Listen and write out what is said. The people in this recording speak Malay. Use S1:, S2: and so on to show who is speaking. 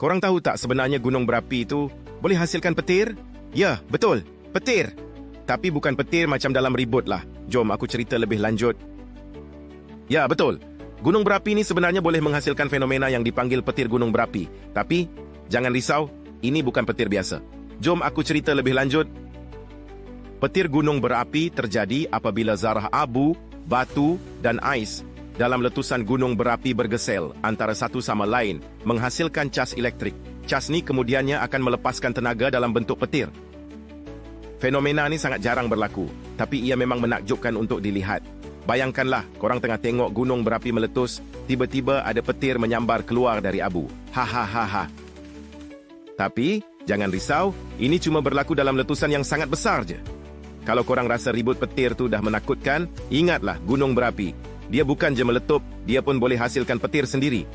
S1: Korang tahu tak sebenarnya gunung berapi itu boleh hasilkan petir? Ya, betul. Petir. Tapi bukan petir macam dalam ribut lah. Jom aku cerita lebih lanjut. Ya, betul. Gunung berapi ini sebenarnya boleh menghasilkan fenomena yang dipanggil petir gunung berapi. Tapi, jangan risau, ini bukan petir biasa. Jom aku cerita lebih lanjut. Petir gunung berapi terjadi apabila zarah abu, batu dan ais dalam letusan gunung berapi bergesel antara satu sama lain, menghasilkan cas elektrik. Cas ni kemudiannya akan melepaskan tenaga dalam bentuk petir. Fenomena ni sangat jarang berlaku, tapi ia memang menakjubkan untuk dilihat. Bayangkanlah, korang tengah tengok gunung berapi meletus, tiba-tiba ada petir menyambar keluar dari abu. Hahaha. Tapi, jangan risau, ini cuma berlaku dalam letusan yang sangat besar je. Kalau korang rasa ribut petir tu dah menakutkan, ingatlah gunung berapi. Dia bukan je meletup, dia pun boleh hasilkan petir sendiri.